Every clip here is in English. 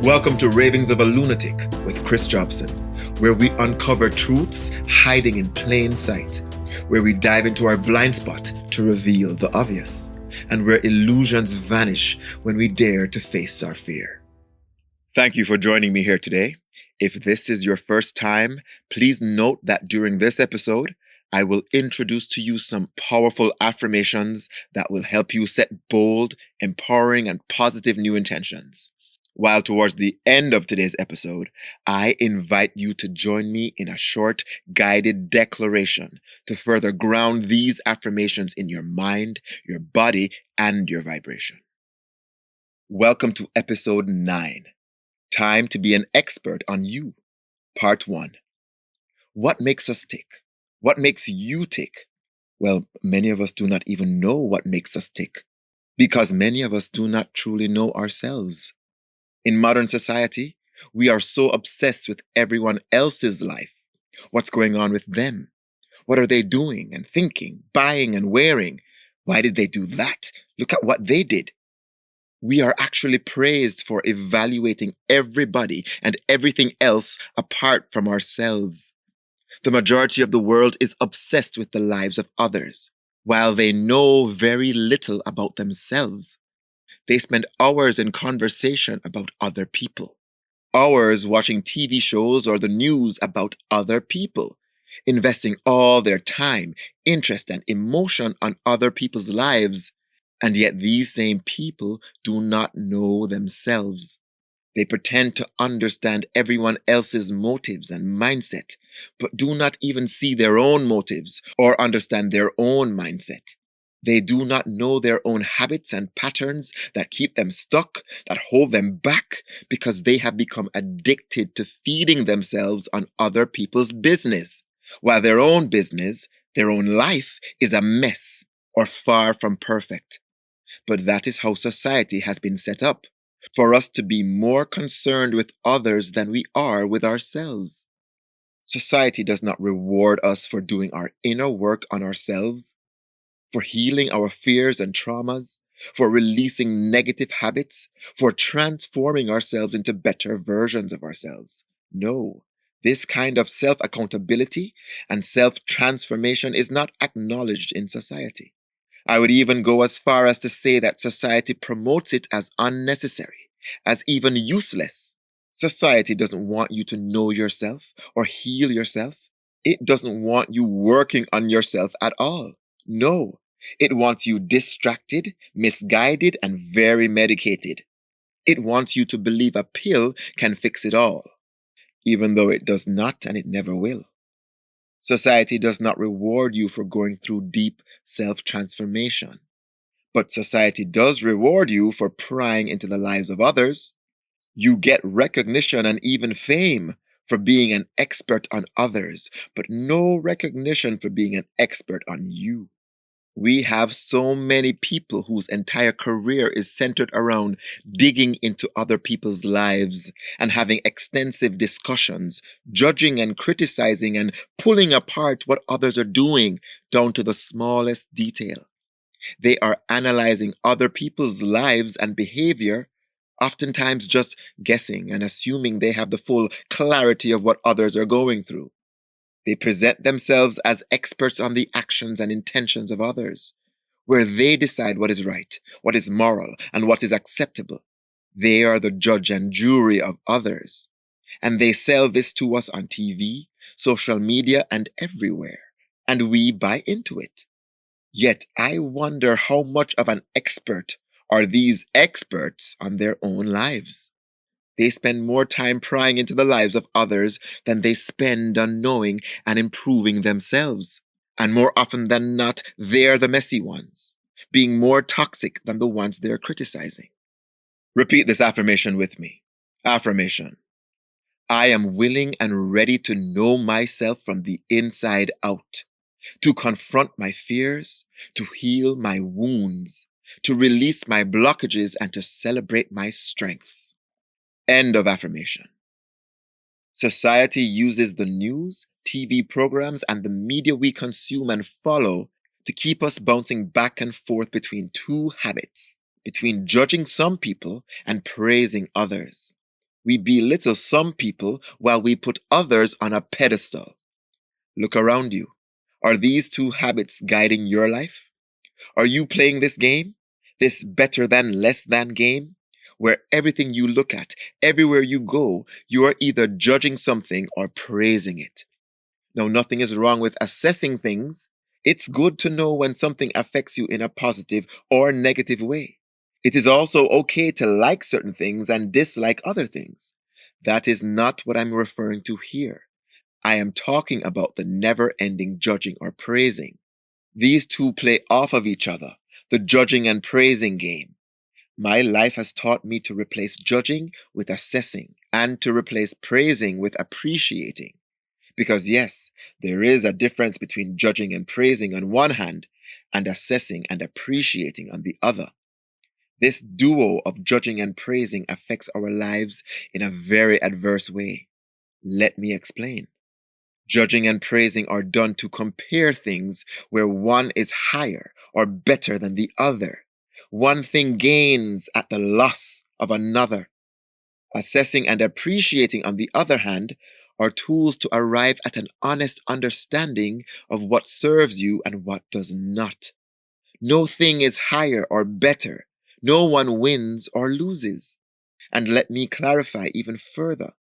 Welcome to Ravings of a Lunatic with Kris Jobson, where we uncover truths hiding in plain sight, where we dive into our blind spot to reveal the obvious, and where illusions vanish when we dare to face our fear. Thank you for joining me here today. If this is your first time, please note that during this episode, I will introduce to you some powerful affirmations that will help you set bold, empowering, and positive new intentions. While towards the end of today's episode, I invite you to join me in a short, guided declaration to further ground these affirmations in your mind, your body, and your vibration. Welcome to episode 9. Time to be an expert on you. Part 1. What makes us tick? What makes you tick? Well, many of us do not even know what makes us tick, because many of us do not truly know ourselves. In modern society, we are so obsessed with everyone else's life. What's going on with them? What are they doing and thinking, buying and wearing? Why did they do that? Look at what they did. We are actually praised for evaluating everybody and everything else apart from ourselves. The majority of the world is obsessed with the lives of others, while they know very little about themselves. They spend hours in conversation about other people, hours watching TV shows or the news about other people, investing all their time, interest, and emotion on other people's lives. And yet these same people do not know themselves. They pretend to understand everyone else's motives and mindset, but do not even see their own motives or understand their own mindset. They do not know their own habits and patterns that keep them stuck, that hold them back, because they have become addicted to feeding themselves on other people's business, while their own business, their own life, is a mess or far from perfect. But that is how society has been set up, for us to be more concerned with others than we are with ourselves. Society does not reward us for doing our inner work on ourselves, for healing our fears and traumas, for releasing negative habits, for transforming ourselves into better versions of ourselves. No, this kind of self-accountability and self-transformation is not acknowledged in society. I would even go as far as to say that society promotes it as unnecessary, as even useless. Society doesn't want you to know yourself or heal yourself. It doesn't want you working on yourself at all. No, it wants you distracted, misguided, and very medicated. It wants you to believe a pill can fix it all, even though it does not and it never will. Society does not reward you for going through deep self-transformation, but society does reward you for prying into the lives of others. You get recognition and even fame for being an expert on others, but no recognition for being an expert on you. We have so many people whose entire career is centered around digging into other people's lives and having extensive discussions, judging and criticizing and pulling apart what others are doing down to the smallest detail. They are analyzing other people's lives and behavior, oftentimes just guessing and assuming they have the full clarity of what others are going through. They present themselves as experts on the actions and intentions of others, where they decide what is right, what is moral, and what is acceptable. They are the judge and jury of others, and they sell this to us on TV, social media, and everywhere, and we buy into it. Yet I wonder how much of an expert are these experts on their own lives. They spend more time prying into the lives of others than they spend on knowing and improving themselves. And more often than not, they're the messy ones, being more toxic than the ones they're criticizing. Repeat this affirmation with me. Affirmation. I am willing and ready to know myself from the inside out, to confront my fears, to heal my wounds, to release my blockages, and to celebrate my strengths. End of affirmation. Society uses the news, TV programs, and the media we consume and follow to keep us bouncing back and forth between two habits, between judging some people and praising others. We belittle some people while we put others on a pedestal. Look around you. Are these two habits guiding your life? Are you playing this game? This better than, less than game? Where everything you look at, everywhere you go, you are either judging something or praising it. Now, nothing is wrong with assessing things. It's good to know when something affects you in a positive or negative way. It is also okay to like certain things and dislike other things. That is not what I'm referring to here. I am talking about the never-ending judging or praising. These two play off of each other, the judging and praising game. My life has taught me to replace judging with assessing and to replace praising with appreciating. Because yes, there is a difference between judging and praising on one hand and assessing and appreciating on the other. This duo of judging and praising affects our lives in a very adverse way. Let me explain. Judging and praising are done to compare things where one is higher or better than the other. One thing gains at the loss of another. Assessing and appreciating, on the other hand, are tools to arrive at an honest understanding of what serves you and what does not. No thing is higher or better. No one wins or loses. And let me clarify even further.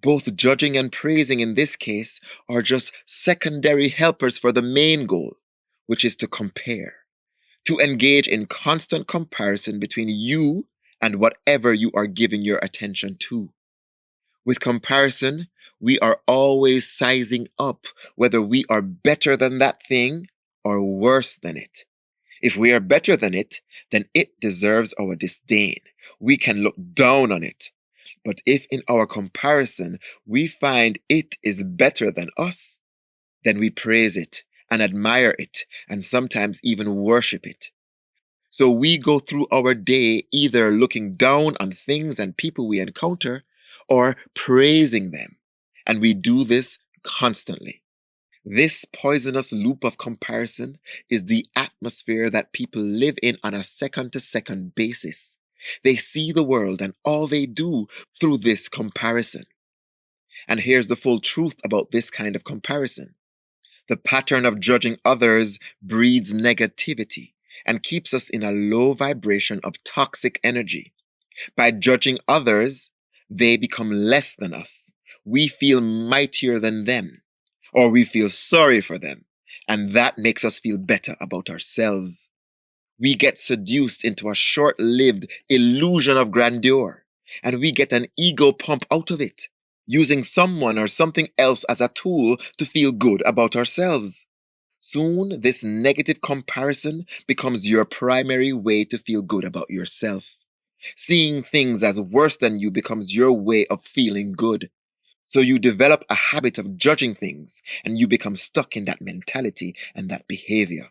Both judging and praising in this case are just secondary helpers for the main goal, which is to compare, to engage in constant comparison between you and whatever you are giving your attention to. With comparison, we are always sizing up whether we are better than that thing or worse than it. If we are better than it, then it deserves our disdain. We can look down on it. But if in our comparison we find it is better than us, then we praise it and admire it and sometimes even worship it. So we go through our day either looking down on things and people we encounter or praising them. And we do this constantly. This poisonous loop of comparison is the atmosphere that people live in on a second-to-second basis. They see the world and all they do through this comparison. And here's the full truth about this kind of comparison. The pattern of judging others breeds negativity and keeps us in a low vibration of toxic energy. By judging others, they become less than us. We feel mightier than them, or we feel sorry for them, and that makes us feel better about ourselves. We get seduced into a short-lived illusion of grandeur, and we get an ego pump out of it, using someone or something else as a tool to feel good about ourselves. Soon, this negative comparison becomes your primary way to feel good about yourself. Seeing things as worse than you becomes your way of feeling good. So you develop a habit of judging things, and you become stuck in that mentality and that behavior.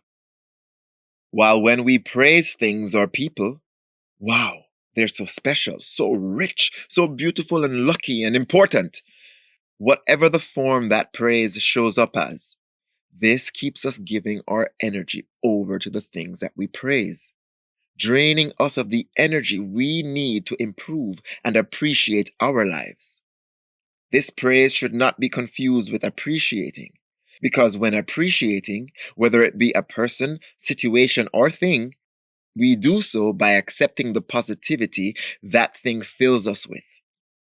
While when we praise things or people, wow, they're so special, so rich, so beautiful and lucky and important. Whatever the form that praise shows up as, this keeps us giving our energy over to the things that we praise, draining us of the energy we need to improve and appreciate our lives. This praise should not be confused with appreciating, because when appreciating, whether it be a person, situation, or thing, we do so by accepting the positivity that thing fills us with.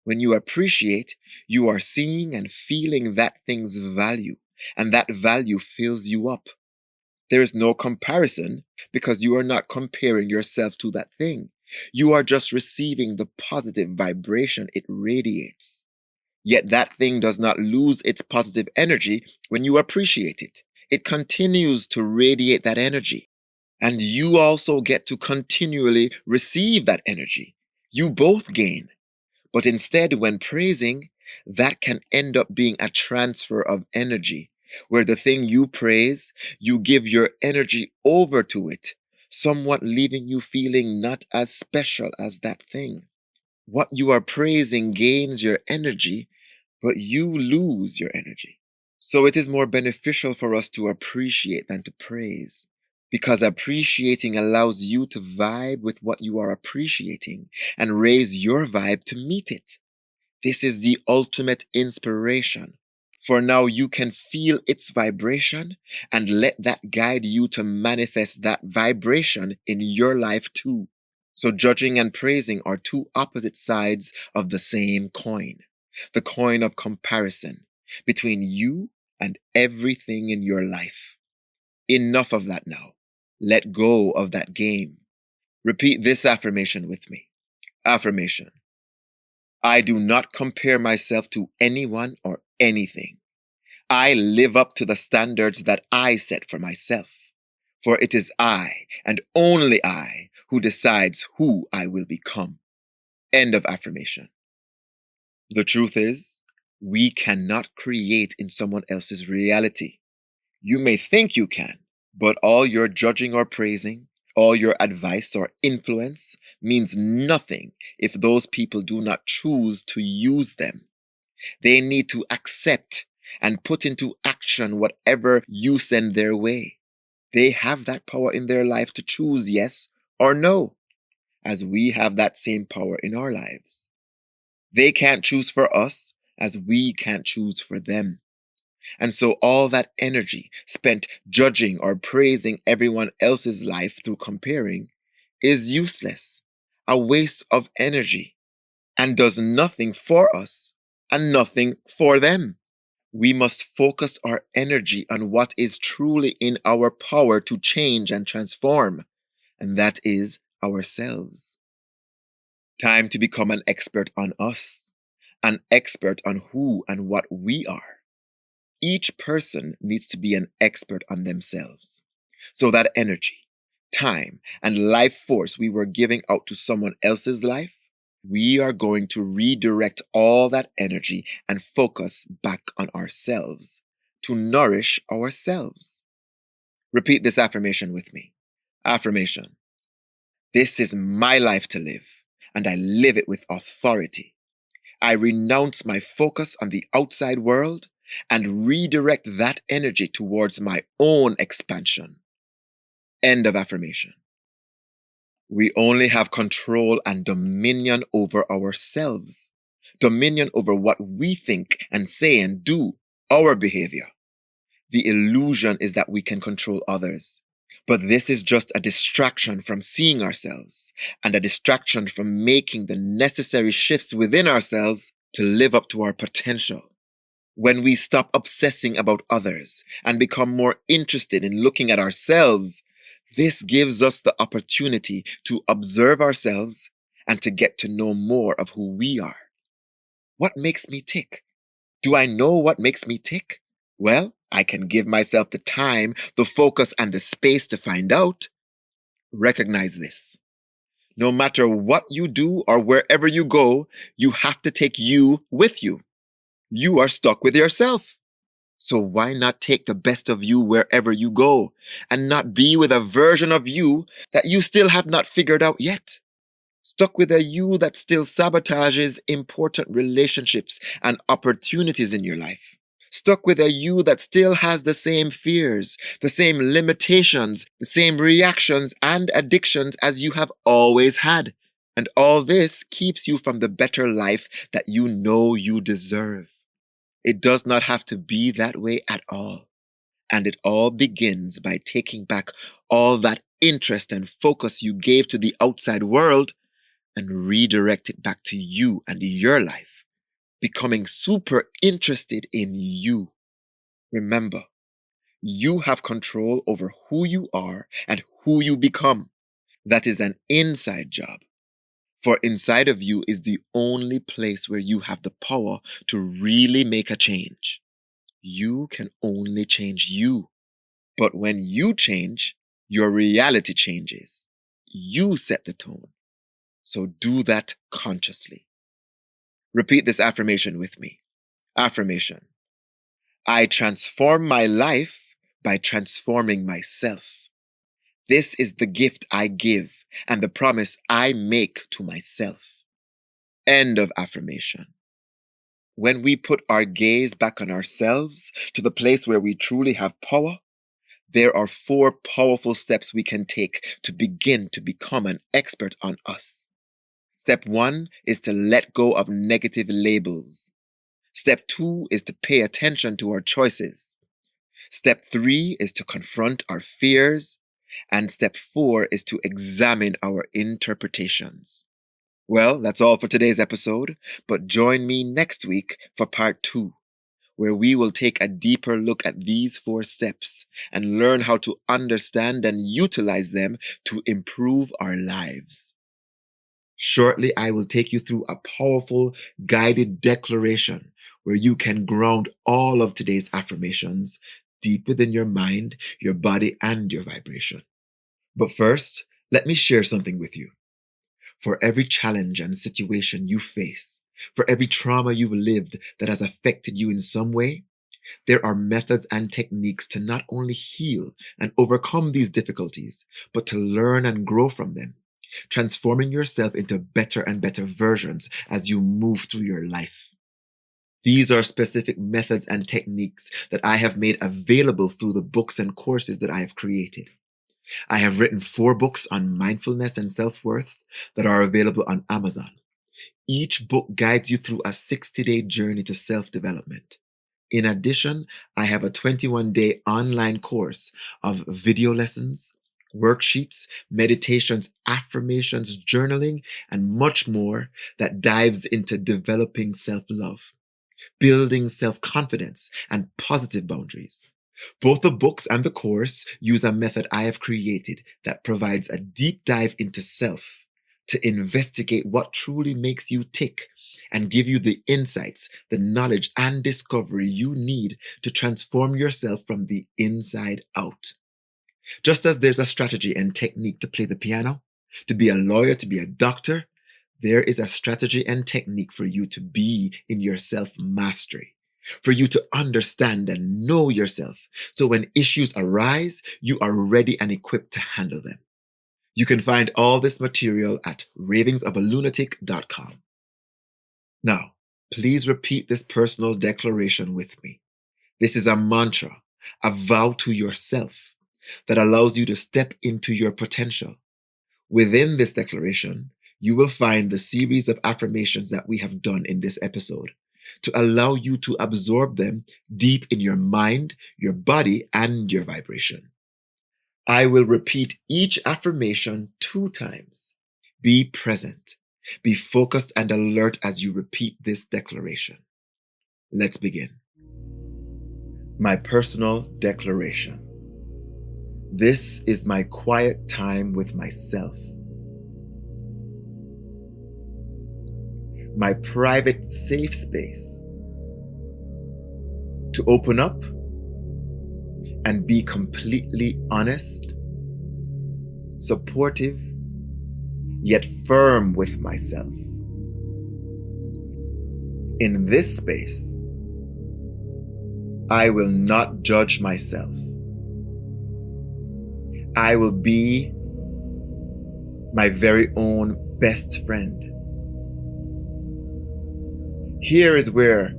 When you appreciate, you are seeing and feeling that thing's value, and that value fills you up. There is no comparison because you are not comparing yourself to that thing. You are just receiving the positive vibration it radiates. Yet that thing does not lose its positive energy when you appreciate it. It continues to radiate that energy. And you also get to continually receive that energy. You both gain. But instead, when praising, that can end up being a transfer of energy, where the thing you praise, you give your energy over to it, somewhat leaving you feeling not as special as that thing. What you are praising gains your energy, but you lose your energy. So it is more beneficial for us to appreciate than to praise, because appreciating allows you to vibe with what you are appreciating and raise your vibe to meet it. This is the ultimate inspiration. For now, you can feel its vibration and let that guide you to manifest that vibration in your life too. So, judging and praising are two opposite sides of the same coin, the coin of comparison between you and everything in your life. Enough of that now. Let go of that game. Repeat this affirmation with me. Affirmation. I do not compare myself to anyone or anything. I live up to the standards that I set for myself. For it is I, and only I, who decides who I will become. End of affirmation. The truth is, we cannot create in someone else's reality. You may think you can, but all your judging or praising, all your advice or influence means nothing if those people do not choose to use them. They need to accept and put into action whatever you send their way. They have that power in their life to choose yes or no, as we have that same power in our lives. They can't choose for us as we can't choose for them. And so all that energy spent judging or praising everyone else's life through comparing is useless, a waste of energy, and does nothing for us and nothing for them. We must focus our energy on what is truly in our power to change and transform, and that is ourselves. Time to become an expert on us, an expert on who and what we are. Each person needs to be an expert on themselves. So that energy, time, and life force we were giving out to someone else's life, we are going to redirect all that energy and focus back on ourselves to nourish ourselves. Repeat this affirmation with me. Affirmation. This is my life to live, and I live it with authority. I renounce my focus on the outside world and redirect that energy towards my own expansion. End of affirmation. We only have control and dominion over ourselves, dominion over what we think and say and do, our behavior. The illusion is that we can control others. But this is just a distraction from seeing ourselves and a distraction from making the necessary shifts within ourselves to live up to our potential. When we stop obsessing about others and become more interested in looking at ourselves, this gives us the opportunity to observe ourselves and to get to know more of who we are. What makes me tick? Do I know what makes me tick? Well, I can give myself the time, the focus, and the space to find out. Recognize this. No matter what you do or wherever you go, you have to take you with you. You are stuck with yourself. So why not take the best of you wherever you go and not be with a version of you that you still have not figured out yet? Stuck with a you that still sabotages important relationships and opportunities in your life. Stuck with a you that still has the same fears, the same limitations, the same reactions and addictions as you have always had. And all this keeps you from the better life that you know you deserve. It does not have to be that way at all. And it all begins by taking back all that interest and focus you gave to the outside world and redirect it back to you and your life, becoming super interested in you. Remember, you have control over who you are and who you become. That is an inside job. For inside of you is the only place where you have the power to really make a change. You can only change you. But when you change, your reality changes. You set the tone. So do that consciously. Repeat this affirmation with me. Affirmation. I transform my life by transforming myself. This is the gift I give and the promise I make to myself. End of affirmation. When we put our gaze back on ourselves to the place where we truly have power, there are 4 powerful steps we can take to begin to become an expert on us. Step 1 is to let go of negative labels. Step 2 is to pay attention to our choices. Step 3 is to confront our fears. And step 4 is to examine our interpretations. Well, that's all for today's episode, but join me next week for part 2, where we will take a deeper look at these 4 steps and learn how to understand and utilize them to improve our lives. Shortly, I will take you through a powerful guided declaration where you can ground all of today's affirmations deep within your mind, your body, and your vibration. But first, let me share something with you. For every challenge and situation you face, for every trauma you've lived that has affected you in some way, there are methods and techniques to not only heal and overcome these difficulties, but to learn and grow from them, transforming yourself into better and better versions as you move through your life. These are specific methods and techniques that I have made available through the books and courses that I have created. I have written 4 books on mindfulness and self-worth that are available on Amazon. Each book guides you through a 60-day journey to self-development. In addition, I have a 21-day online course of video lessons, worksheets, meditations, affirmations, journaling, and much more that dives into developing self-love, building self-confidence, and positive boundaries. Both the books and the course use a method I have created that provides a deep dive into self to investigate what truly makes you tick and give you the insights, the knowledge, and discovery you need to transform yourself from the inside out. Just as there's a strategy and technique to play the piano, to be a lawyer, to be a doctor, there is a strategy and technique for you to be in your self-mastery, for you to understand and know yourself, so when issues arise, you are ready and equipped to handle them. You can find all this material at ravingsofaluna.com. Now, please repeat this personal declaration with me. This is a mantra, a vow to yourself that allows you to step into your potential. Within this declaration, you will find the series of affirmations that we have done in this episode to allow you to absorb them deep in your mind, your body, and your vibration. I will repeat each affirmation 2 times. Be present. Be focused and alert as you repeat this declaration. Let's begin. My personal declaration. This is my quiet time with myself. My private safe space to open up and be completely honest, supportive, yet firm with myself. In this space, I will not judge myself. I will be my very own best friend. Here is where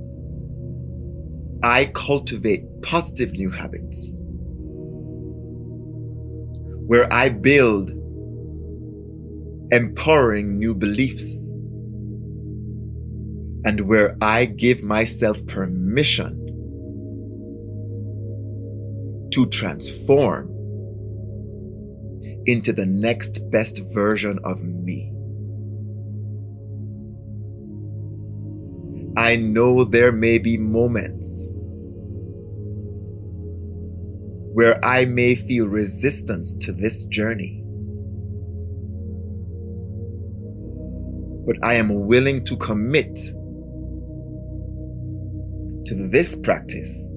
I cultivate positive new habits, where I build empowering new beliefs, and where I give myself permission to transform into the next best version of me. I know there may be moments where I may feel resistance to this journey, but I am willing to commit to this practice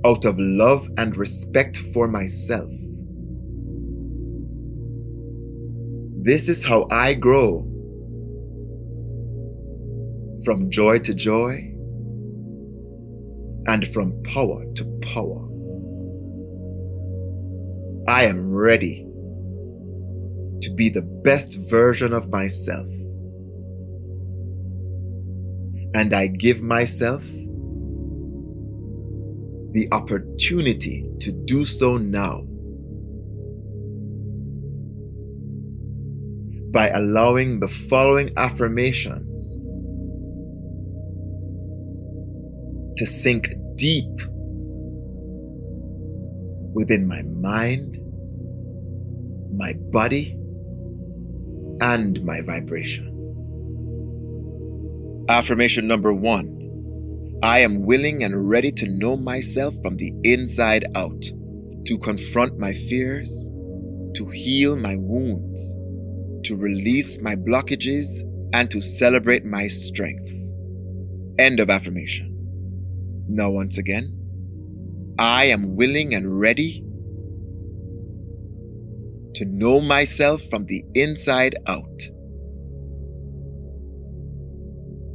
out of love and respect for myself. This is how I grow from joy to joy and from power to power. I am ready to be the best version of myself, and I give myself the opportunity to do so now. by allowing the following affirmations to sink deep within my mind, my body, and my vibration. Affirmation number 1. I am willing and ready to know myself from the inside out, to confront my fears, to heal my wounds, to release my blockages, and to celebrate my strengths. End of affirmation. Now once again, I am willing and ready to know myself from the inside out,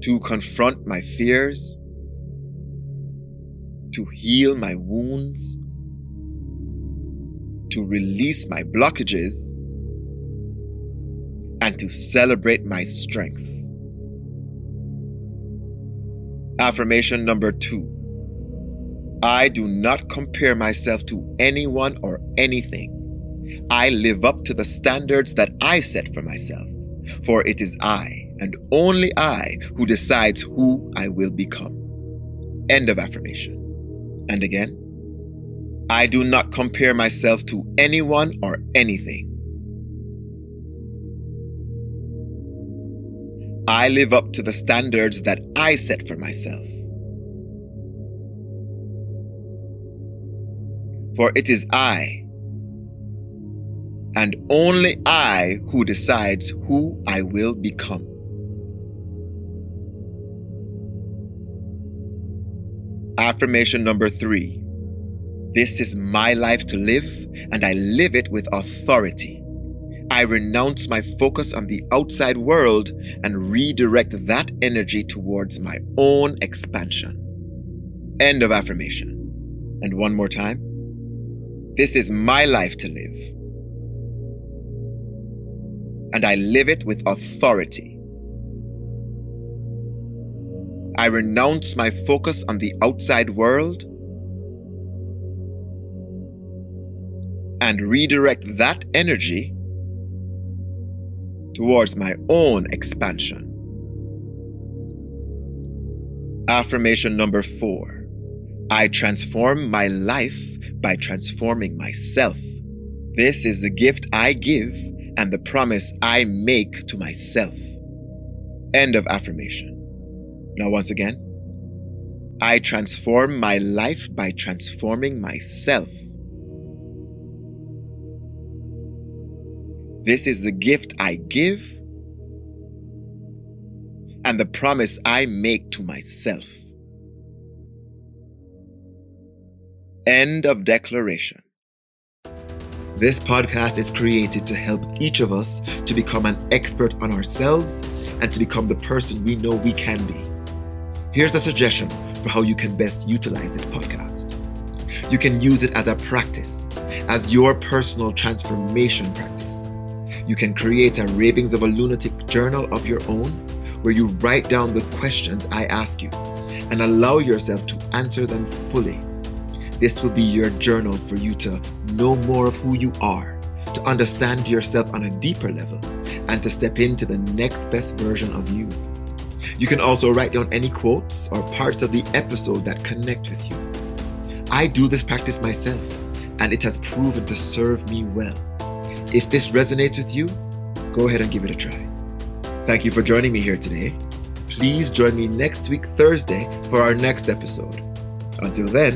to confront my fears, to heal my wounds, to release my blockages, and to celebrate my strengths. Affirmation number 2. I do not compare myself to anyone or anything. I live up to the standards that I set for myself, for it is I, and only I, who decides who I will become. End of affirmation. And again, I do not compare myself to anyone or anything. I live up to the standards that I set for myself, for it is I, and only I, who decides who I will become. Affirmation number 3. This is my life to live, and I live it with authority. I renounce my focus on the outside world and redirect that energy towards my own expansion. End of affirmation. And one more time. This is my life to live, and I live it with authority. I renounce my focus on the outside world and redirect that energy towards my own expansion. Affirmation number 4. I transform my life by transforming myself. This is the gift I give and the promise I make to myself. End of affirmation. Now once again, I transform my life by transforming myself. This is the gift I give and the promise I make to myself. End of declaration. This podcast is created to help each of us to become an expert on ourselves and to become the person we know we can be. Here's a suggestion for how you can best utilize this podcast. You can use it as a practice, as your personal transformation practice. You can create a Ravings of a Luna-Tik journal of your own, where you write down the questions I ask you and allow yourself to answer them fully. This will be your journal for you to know more of who you are, to understand yourself on a deeper level, and to step into the next best version of you. You can also write down any quotes or parts of the episode that connect with you. I do this practice myself, and it has proven to serve me well. If this resonates with you, go ahead and give it a try. Thank you for joining me here today. Please join me next week, Thursday, for our next episode. Until then,